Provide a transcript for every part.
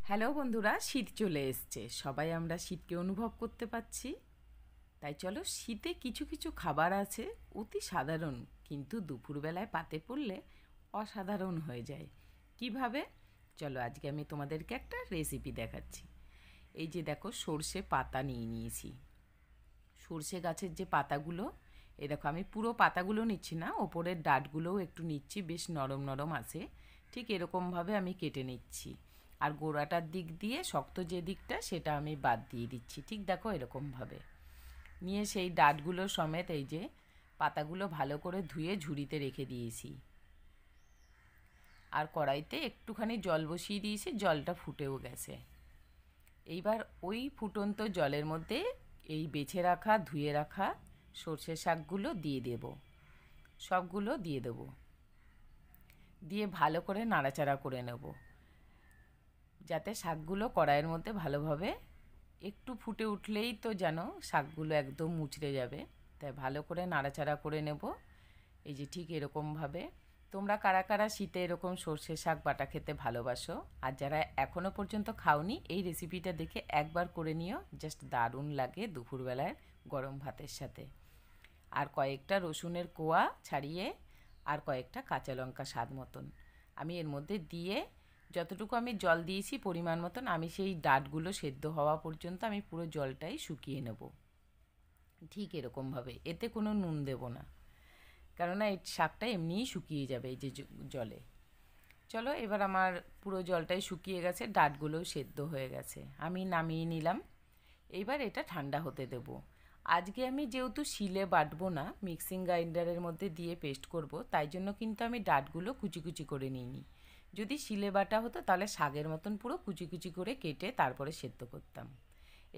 Hello বন্ধুরা, শীত চলে এসছে। সবাই আমরা শীতকে অনুভব করতে পাচ্ছি। তাই চলো, শীতে কিছু কিছু খাবার আছে অতি সাধারণ, কিন্তু দুপুরবেলায় পাতে পড়লে অসাধারণ হয়ে যায়। কিভাবে? চলো আজকে আমি তোমাদেরকে একটা রেসিপি দেখাচ্ছি। এই যে দেখো, সর্ষে পাতা নিয়ে নিয়েছি। সর্ষে গাছের যে পাতাগুলো, এই দেখো, আমি পুরো পাতাগুলো নিচ্ছি না, ওপরের ডাঁটগুলোও একটু নিচ্ছি, বেশ নরম নরম আছে। ঠিক এরকমভাবে আমি কেটে নিচ্ছি। আর গোড়াটার দিক দিয়ে শক্ত যে দিকটা, সেটা আমি বাদ দিয়ে দিচ্ছি। ঠিক দেখো এরকমভাবে নিয়ে সেই ডাঁটগুলো সমেত এই যে পাতাগুলো ভালো করে ধুয়ে ঝুড়িতে রেখে দিয়েছি। আর কড়াইতে একটুখানি জল বসিয়ে দিয়েছি, জলটা ফুটেও গেছে। এইবার ওই ফুটন্ত জলের মধ্যে এই বেছে রাখা ধুয়ে রাখা সর্ষে শাকগুলো দিয়ে দেব। সবগুলো দিয়ে দেব, দিয়ে ভালো করে নাড়াচাড়া করে নেব, যাতে শাকগুলো কড়াইয়ের মধ্যে ভালোভাবে একটু ফুটে উঠলেই তো যেন শাকগুলো একদম মুচড়ে যাবে। তাই ভালো করে নাড়াচাড়া করে নেব। এই যে ঠিক এরকমভাবে। তোমরা কারা কারা শীতে এরকম সর্ষে শাক বাটা খেতে ভালোবাসো? আর যারা এখনও পর্যন্ত খাওনি, এই রেসিপিটা দেখে একবার করে নিও, জাস্ট দারুণ লাগে দুপুরবেলায় গরম ভাতের সাথে। আর কয়েকটা রসুনের কোয়া ছাড়িয়ে আর কয়েকটা কাঁচা লঙ্কা স্বাদ মতন আমি এর মধ্যে দিয়ে, যতটুকু আমি জল দিয়েছি পরিমাণ মতন, আমি সেই ডাঁটগুলো সেদ্ধ হওয়া পর্যন্ত আমি পুরো জলটাই শুকিয়ে নেব। ঠিক এরকমভাবে, এতে কোনো নুন দেব না, কেননা এই শাকটা এমনিই শুকিয়ে যাবে এই যে জলে। চলো, এবার আমার পুরো জলটাই শুকিয়ে গেছে, ডাঁটগুলোও সেদ্ধ হয়ে গেছে, আমি নামিয়ে নিলাম। এইবার এটা ঠান্ডা হতে দেব। আজকে আমি যেহেতু শিলে বাটবো না, মিক্সিং গ্রাইন্ডারের মধ্যে দিয়ে পেস্ট করব, তাই জন্য কিন্তু আমি ডাঁটগুলো কুচি কুচি করে নিইনি। যদি শিলে বাটা হতো তাহলে শাকের মতন পুরো কুচি কুচি করে কেটে তারপরে সেদ্ধ করতাম।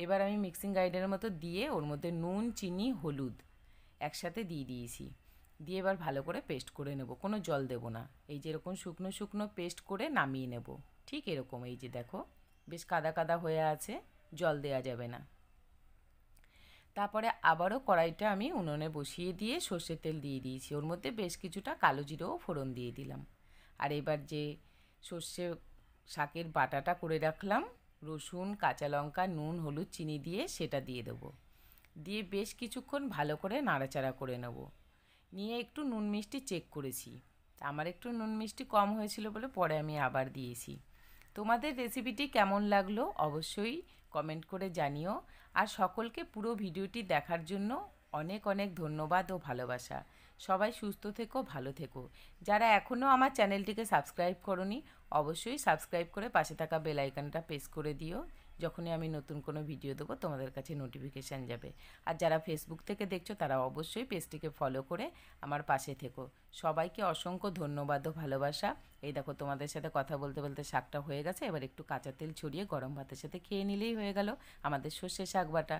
এবার আমি মিক্সিং গ্রাইন্ডারের মতো দিয়ে ওর মধ্যে নুন, চিনি, হলুদ একসাথে দিয়ে দিয়েছি। দিয়ে এবার ভালো করে পেস্ট করে নেব, কোনো জল দেব না। এই যেরকম শুকনো শুকনো পেস্ট করে নামিয়ে নেব। ঠিক এরকম, এই যে দেখো, বেশ কাদা কাদা হয়ে আছে, জল দেওয়া যাবে না। তারপরে আবারও কড়াইটা আমি উনুনে বসিয়ে দিয়ে সর্ষের তেল দিয়ে দিয়েছি, ওর মধ্যে বেশ কিছুটা কালো জিরেও ফোড়ন দিয়ে দিলাম। আর এবার যে সর্ষে শাকের বাটাটা করে রাখলাম, রসুন, কাঁচা লঙ্কা, নুন, হলুদ, চিনি দিয়ে সেটা দিয়ে দেবো। দিয়ে বেশ কিছুক্ষণ ভালো করে নাড়াচাড়া করে নেব। নিয়ে একটু নুন মিষ্টি চেক করেছি, আমার একটু নুন মিষ্টি কম হয়েছিল বলে পরে আমি আবার দিয়েছি। তোমাদের রেসিপিটি কেমন লাগলো অবশ্যই কমেন্ট করে জানিও। আর সকলকে পুরো ভিডিওটি দেখার জন্য অনেক অনেক ধন্যবাদ ও ভালোবাসা। সবাই সুস্থ থেকো, ভালো থেকো। যারা এখনও আমার চ্যানেলটিকে সাবস্ক্রাইব করোনি, অবশ্যই সাবস্ক্রাইব করে পাশে থাকা বেল আইকনটা প্রেস করে দিও। যখনই আমি নতুন কোনো ভিডিও দেবো তোমাদের কাছে নোটিফিকেশান যাবে। আর যারা ফেসবুক থেকে দেখছো তারা অবশ্যই পেজটিকে ফলো করে আমার পাশে থেকো। সবাইকে অসংখ্য ধন্যবাদ ও ভালোবাসা। এই দেখো, তোমাদের সাথে কথা বলতে বলতে শাকটা হয়ে গেছে, এবার একটু কাঁচা তেল ছড়িয়ে গরম ভাতের সাথে খেয়ে নিলেই হয়ে গেল আমাদের সর্ষে শাক বাটা।